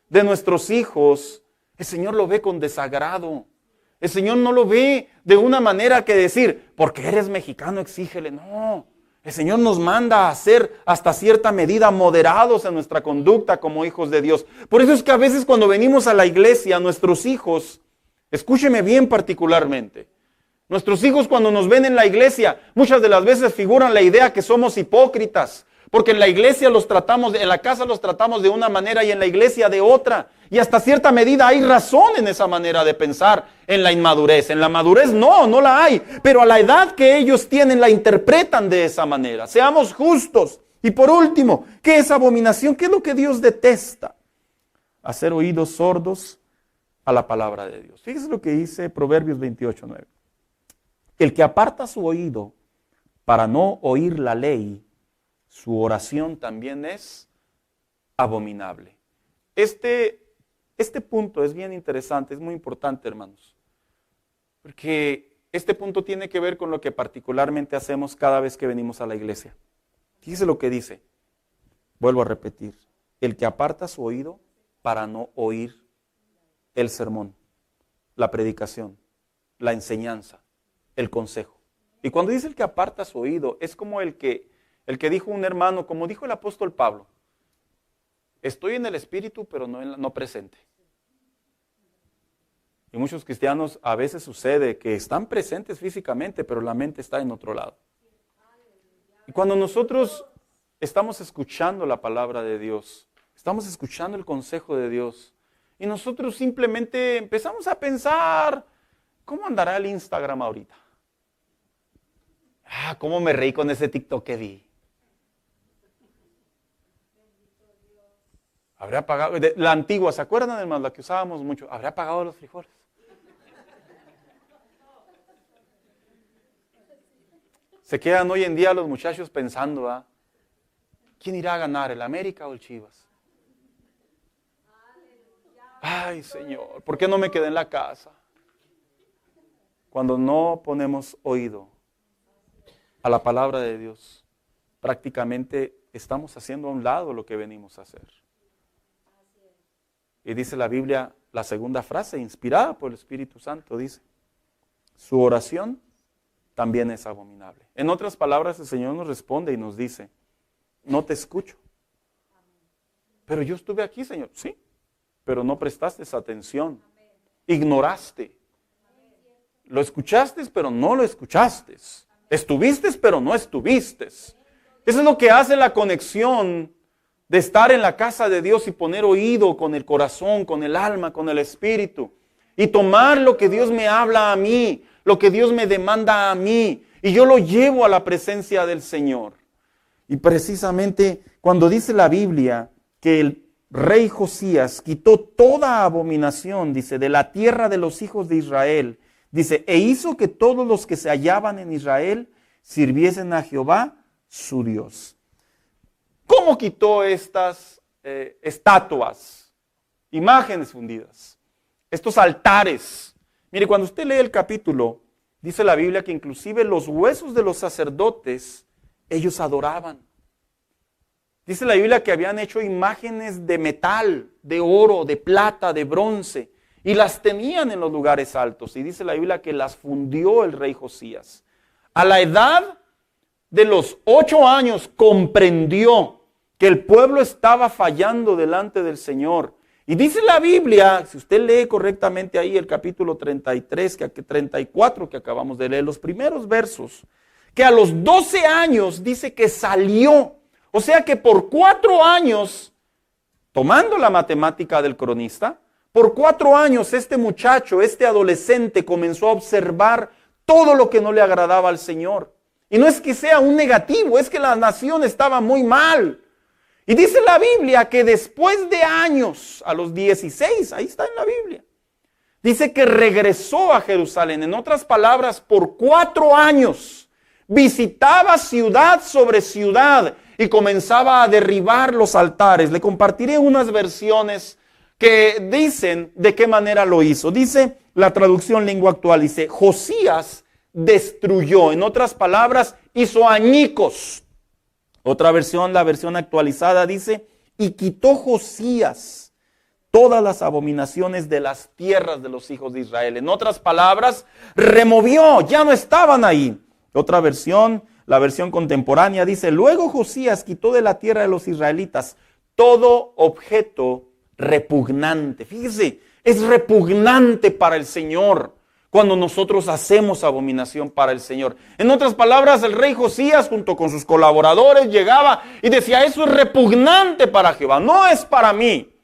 de nuestros hijos, el Señor lo ve con desagrado. El Señor no lo ve de una manera que decir, porque eres mexicano, exígele. No, el Señor nos manda a ser hasta cierta medida moderados en nuestra conducta como hijos de Dios. Por eso es que a veces cuando venimos a la iglesia, nuestros hijos, escúcheme bien particularmente, nuestros hijos cuando nos ven en la iglesia, muchas de las veces figuran la idea que somos hipócritas, porque en la iglesia los tratamos, en la casa los tratamos de una manera y en la iglesia de otra. Y hasta cierta medida hay razón en esa manera de pensar en la inmadurez. En la madurez no la hay, pero a la edad que ellos tienen la interpretan de esa manera. Seamos justos. Y por último, ¿qué es abominación? ¿Qué es lo que Dios detesta? Hacer oídos sordos a la palabra de Dios. Fíjese lo que dice Proverbios 28:9. El que aparta su oído para no oír la ley, su oración también es abominable. Este punto es bien interesante, es muy importante, hermanos, porque este punto tiene que ver con lo que particularmente hacemos cada vez que venimos a la iglesia. Fíjese lo que dice, vuelvo a repetir, el que aparta su oído para no oír el sermón, la predicación, la enseñanza, el consejo. Y cuando dice el que aparta su oído, es como el que dijo un hermano, como dijo el apóstol Pablo, estoy en el espíritu, pero no presente. Y muchos cristianos a veces sucede que están presentes físicamente, pero la mente está en otro lado. Y cuando nosotros estamos escuchando la palabra de Dios, estamos escuchando el consejo de Dios, y nosotros simplemente empezamos a pensar, ¿cómo andará el Instagram ahorita? ¿Cómo me reí con ese TikTok que vi? Habría pagado, la antigua, ¿se acuerdan, hermano? La que usábamos mucho. ¿Habría pagado los frijoles? Se quedan hoy en día los muchachos pensando, ¿quién irá a ganar, el América o el Chivas? Ay, Señor, ¿por qué no me quedé en la casa? Cuando no ponemos oído a la palabra de Dios, prácticamente estamos haciendo a un lado lo que venimos a hacer. Y dice la Biblia, la segunda frase, inspirada por el Espíritu Santo, dice, su oración también es abominable. En otras palabras, el Señor nos responde y nos dice, no te escucho. Pero yo estuve aquí, Señor. Sí, pero no prestaste esa atención. Ignoraste. Lo escuchaste, pero no lo escuchaste. Estuviste, pero no estuviste. Eso es lo que hace la conexión de estar en la casa de Dios y poner oído con el corazón, con el alma, con el espíritu. Y tomar lo que Dios me habla a mí, lo que Dios me demanda a mí. Y yo lo llevo a la presencia del Señor. Y precisamente cuando dice la Biblia que el rey Josías quitó toda abominación, dice, de la tierra de los hijos de Israel, dice, e hizo que todos los que se hallaban en Israel sirviesen a Jehová, su Dios. ¿Cómo quitó estas estatuas, imágenes fundidas, estos altares? Mire, cuando usted lee el capítulo, dice la Biblia que inclusive los huesos de los sacerdotes, ellos adoraban. Dice la Biblia que habían hecho imágenes de metal, de oro, de plata, de bronce, y las tenían en los lugares altos. Y dice la Biblia que las fundió el rey Josías. A la edad de los 8 años comprendió que el pueblo estaba fallando delante del Señor Y dice la Biblia, si usted lee correctamente ahí el capítulo 34 que acabamos de leer, los primeros versos, que a los 12 años dice que salió. O sea que por 4 años, tomando la matemática del cronista, por 4 años este muchacho, este adolescente comenzó a observar todo lo que no le agradaba al Señor. Y no es que sea un negativo, es que la nación estaba muy mal. Y dice la Biblia que después de años, a los 16, ahí está en la Biblia, dice que regresó a Jerusalén. En otras palabras, por 4 años visitaba ciudad sobre ciudad y comenzaba a derribar los altares. Le compartiré unas versiones que dicen de qué manera lo hizo. Dice la traducción lengua actual, dice, Josías destruyó. En otras palabras, hizo añicos. Otra versión, la versión actualizada, dice, y quitó Josías todas las abominaciones de las tierras de los hijos de Israel. En otras palabras, removió, ya no estaban ahí. Otra versión, la versión contemporánea, dice, luego Josías quitó de la tierra de los israelitas todo objeto repugnante. Fíjese, es repugnante para el Señor cuando nosotros hacemos abominación para el Señor. En otras palabras, el rey Josías junto con sus colaboradores llegaba y decía, eso es repugnante para Jehová, no es para mí,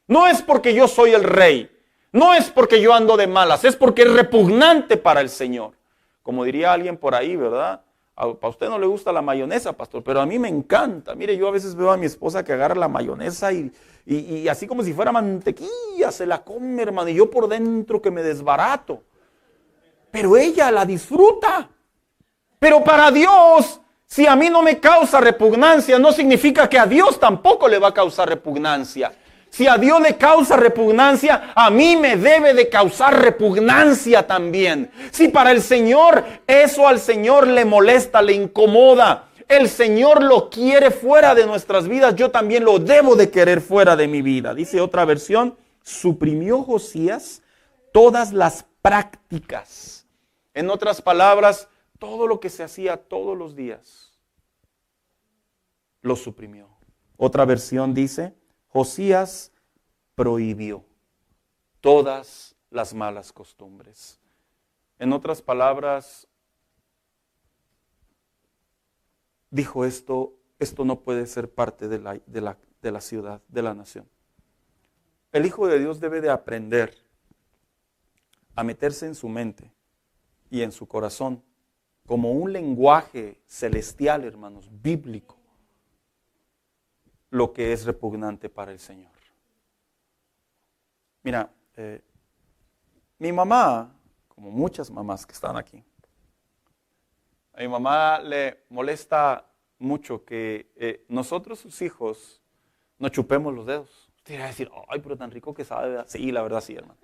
no es porque yo soy el rey, no es porque yo ando de malas, es porque es repugnante para el Señor. Como diría alguien por ahí, ¿verdad? Para usted no le gusta la mayonesa, pastor, pero a mí me encanta. Mire, yo a veces veo a mi esposa que agarra la mayonesa y así como si fuera mantequilla, se la come, hermano, y yo por dentro que me desbarato. Pero ella la disfruta. Pero para Dios, si a mí no me causa repugnancia, no significa que a Dios tampoco le va a causar repugnancia. Si a Dios le causa repugnancia, a mí me debe de causar repugnancia también. Si para el Señor, eso al Señor le molesta, le incomoda, el Señor lo quiere fuera de nuestras vidas, yo también lo debo de querer fuera de mi vida. Dice otra versión, suprimió Josías todas las prácticas. En otras palabras, todo lo que se hacía todos los días, lo suprimió. Otra versión dice, Josías prohibió todas las malas costumbres. En otras palabras, dijo esto no puede ser parte de la ciudad, de la nación. El Hijo de Dios debe de aprender a meterse en su mente y en su corazón como un lenguaje celestial, hermanos, bíblico, lo que es repugnante para el Señor. Mira, mi mamá, como muchas mamás que están aquí, a mi mamá le molesta mucho que nosotros, sus hijos, nos chupemos los dedos. Usted va a decir, ay, pero tan rico que sabe, ¿verdad? Sí, la verdad sí, hermano.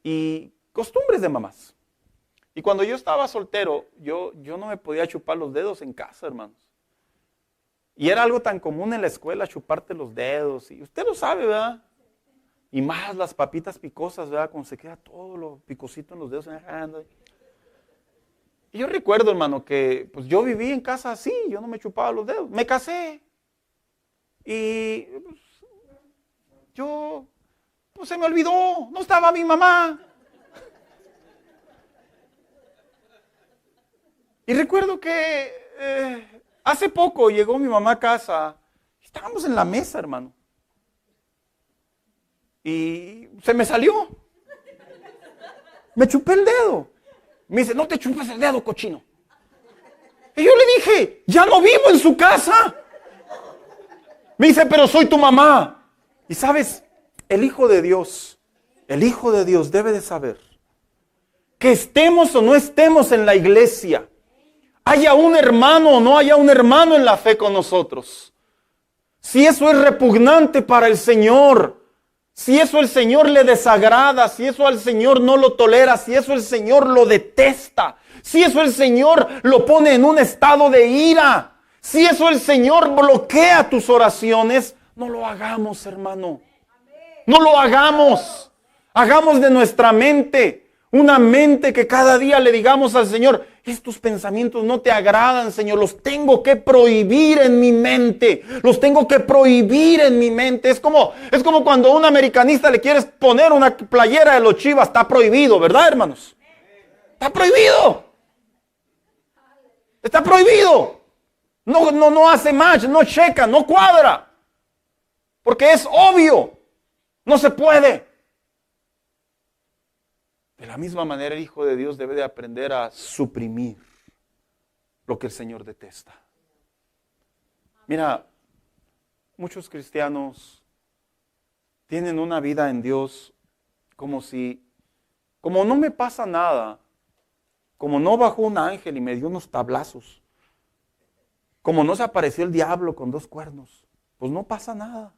Y costumbres de mamás. Y cuando yo estaba soltero, yo no me podía chupar los dedos en casa, hermanos. Y era algo tan común en la escuela, chuparte los dedos. Y usted lo sabe, ¿verdad? Y más las papitas picosas, ¿verdad? Cuando se queda todo lo picosito en los dedos. Y yo recuerdo, hermano, que pues yo viví en casa así, yo no me chupaba los dedos. Me casé. Y pues, pues se me olvidó, no estaba mi mamá. Y recuerdo que hace poco llegó mi mamá a casa, estábamos en la mesa, hermano. Y se me salió. Me chupé el dedo. Me dice, no te chupes el dedo, cochino. Y yo le dije, ya no vivo en su casa. Me dice, pero soy tu mamá. Y sabes, el Hijo de Dios debe de saber que estemos o no estemos en la iglesia, haya un hermano o no haya un hermano en la fe con nosotros. Si eso es repugnante para el Señor, si eso el Señor le desagrada, si eso al Señor no lo tolera, si eso el Señor lo detesta, si eso el Señor lo pone en un estado de ira, si eso el Señor bloquea tus oraciones, no lo hagamos, hermano. No lo hagamos. Hagamos de nuestra mente una mente que cada día le digamos al Señor, estos pensamientos no te agradan, Señor, los tengo que prohibir en mi mente, los tengo que prohibir en mi mente. Es como cuando a un americanista le quieres poner una playera de los Chivas, está prohibido, ¿verdad, hermanos? Está prohibido. Está prohibido. No hace match, no checa, no cuadra. Porque es obvio. No se puede. De la misma manera, el Hijo de Dios debe de aprender a suprimir lo que el Señor detesta. Mira, muchos cristianos tienen una vida en Dios como no me pasa nada, como no bajó un ángel y me dio unos tablazos, como no se apareció el diablo con 2 cuernos, pues no pasa nada.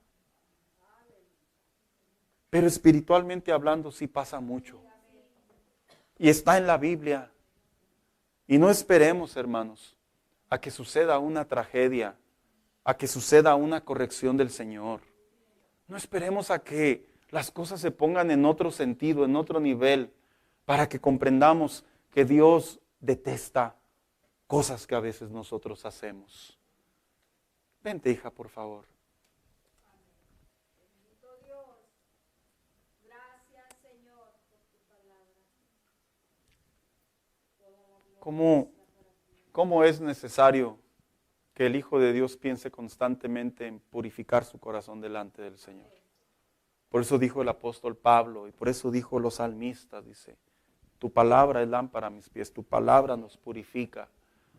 Pero espiritualmente hablando sí pasa mucho. Y está en la Biblia. Y no esperemos, hermanos, a que suceda una tragedia, a que suceda una corrección del Señor. No esperemos a que las cosas se pongan en otro sentido, en otro nivel, para que comprendamos que Dios detesta cosas que a veces nosotros hacemos. Vente, hija, por favor. ¿Cómo es necesario que el Hijo de Dios piense constantemente en purificar su corazón delante del Señor? Por eso dijo el apóstol Pablo y por eso dijo los salmistas, dice, tu palabra es lámpara a mis pies, tu palabra nos purifica,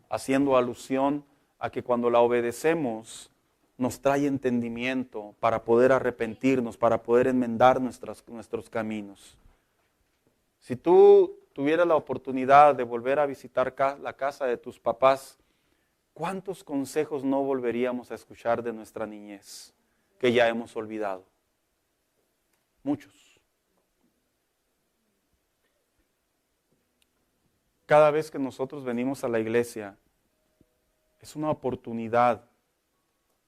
haciendo alusión a que cuando la obedecemos nos trae entendimiento para poder arrepentirnos, para poder enmendar nuestros caminos. Si tú tuvieras la oportunidad de volver a visitar la casa de tus papás, ¿cuántos consejos no volveríamos a escuchar de nuestra niñez que ya hemos olvidado? Muchos. Cada vez que nosotros venimos a la iglesia, es una oportunidad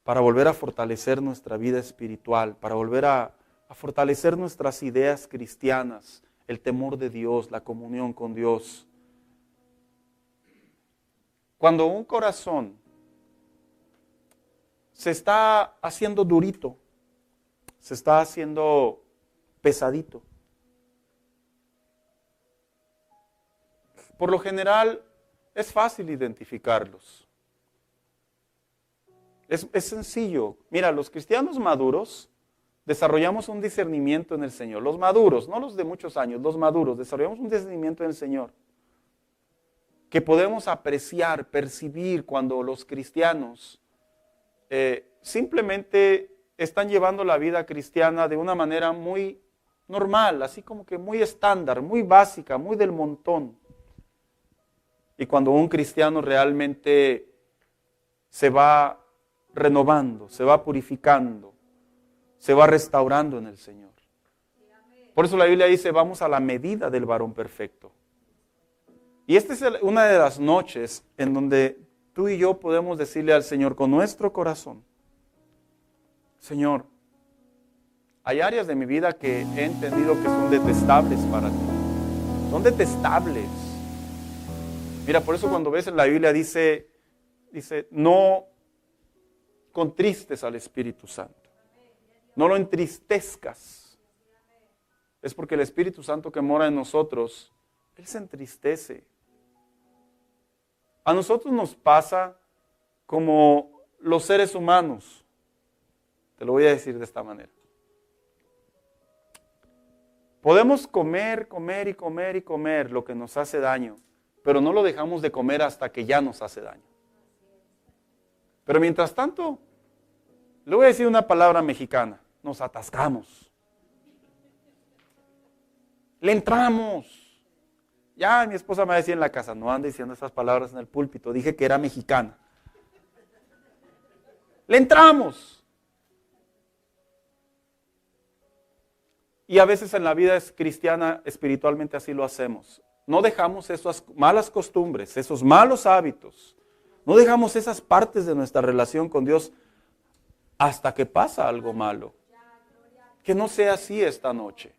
para volver a fortalecer nuestra vida espiritual, para volver a fortalecer nuestras ideas cristianas, el temor de Dios, la comunión con Dios. Cuando un corazón se está haciendo durito, se está haciendo pesadito, por lo general es fácil identificarlos. Es sencillo. Mira, los cristianos maduros desarrollamos un discernimiento en el Señor. Los maduros, no los de muchos años, los maduros, desarrollamos un discernimiento en el Señor. Que podemos apreciar, percibir cuando los cristianos simplemente están llevando la vida cristiana de una manera muy normal, así como que muy estándar, muy básica, muy del montón. Y cuando un cristiano realmente se va renovando, se va purificando, se va restaurando en el Señor. Por eso la Biblia dice, vamos a la medida del varón perfecto. Y esta es una de las noches en donde tú y yo podemos decirle al Señor con nuestro corazón, Señor, hay áreas de mi vida que he entendido que son detestables para ti. Son detestables. Mira, por eso cuando ves en la Biblia dice, no contristes al Espíritu Santo. No lo entristezcas. Es porque el Espíritu Santo que mora en nosotros, Él se entristece. A nosotros nos pasa como los seres humanos. Te lo voy a decir de esta manera. Podemos comer lo que nos hace daño, pero no lo dejamos de comer hasta que ya nos hace daño. Pero mientras tanto, le voy a decir una palabra mexicana, nos atascamos. Le entramos. Ya mi esposa me decía en la casa, no ande diciendo esas palabras en el púlpito, dije que era mexicana. Le entramos. Y a veces en la vida cristiana, espiritualmente así lo hacemos. No dejamos esas malas costumbres, esos malos hábitos. No dejamos esas partes de nuestra relación con Dios hasta que pasa algo malo. Que no sea así esta noche.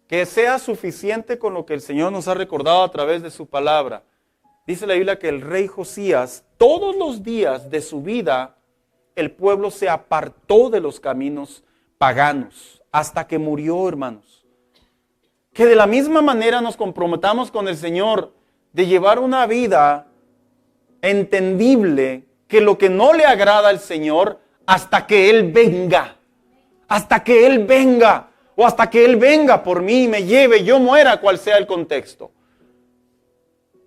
que sea suficiente con lo que el Señor nos ha recordado a través de su palabra. Dice la Biblia que el rey Josías, todos los días de su vida, el pueblo se apartó de los caminos paganos, hasta que murió, hermanos. Que de la misma manera nos comprometamos con el Señor de llevar una vida entendible, que lo que no le agrada al Señor, hasta que Él venga. Hasta que Él venga. O hasta que Él venga por mí y me lleve, yo muera, cual sea el contexto.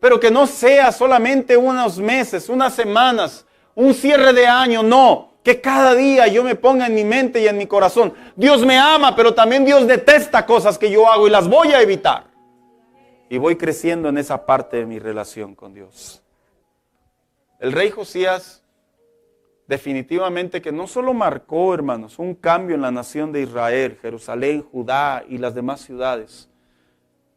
Pero que no sea solamente unos meses, unas semanas, un cierre de año, no. Que cada día yo me ponga en mi mente y en mi corazón, Dios me ama, pero también Dios detesta cosas que yo hago y las voy a evitar. Y voy creciendo en esa parte de mi relación con Dios. El rey Josías definitivamente que no solo marcó, hermanos, un cambio en la nación de Israel, Jerusalén, Judá y las demás ciudades,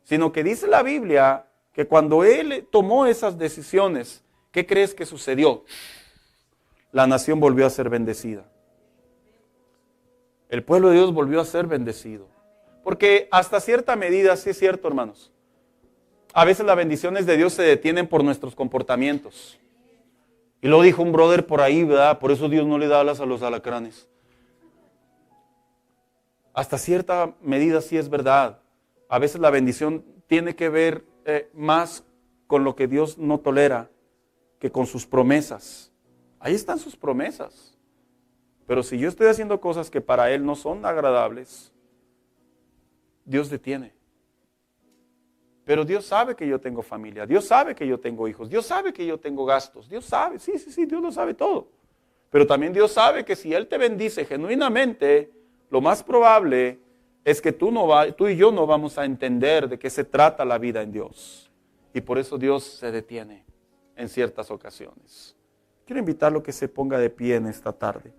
sino que dice la Biblia que cuando él tomó esas decisiones, ¿qué crees que sucedió? La nación volvió a ser bendecida. El pueblo de Dios volvió a ser bendecido. Porque hasta cierta medida, sí es cierto, hermanos, a veces las bendiciones de Dios se detienen por nuestros comportamientos. Y lo dijo un brother por ahí, ¿verdad? Por eso Dios no le da alas a los alacranes. Hasta cierta medida sí es verdad. A veces la bendición tiene que ver más con lo que Dios no tolera que con sus promesas. Ahí están sus promesas. Pero si yo estoy haciendo cosas que para Él no son agradables, Dios detiene. Pero Dios sabe que yo tengo familia, Dios sabe que yo tengo hijos, Dios sabe que yo tengo gastos, Dios sabe, sí, Dios lo sabe todo. Pero también Dios sabe que si Él te bendice genuinamente, lo más probable es que tú y yo no vamos a entender de qué se trata la vida en Dios. Y por eso Dios se detiene en ciertas ocasiones. Quiero invitarlo a que se ponga de pie en esta tarde.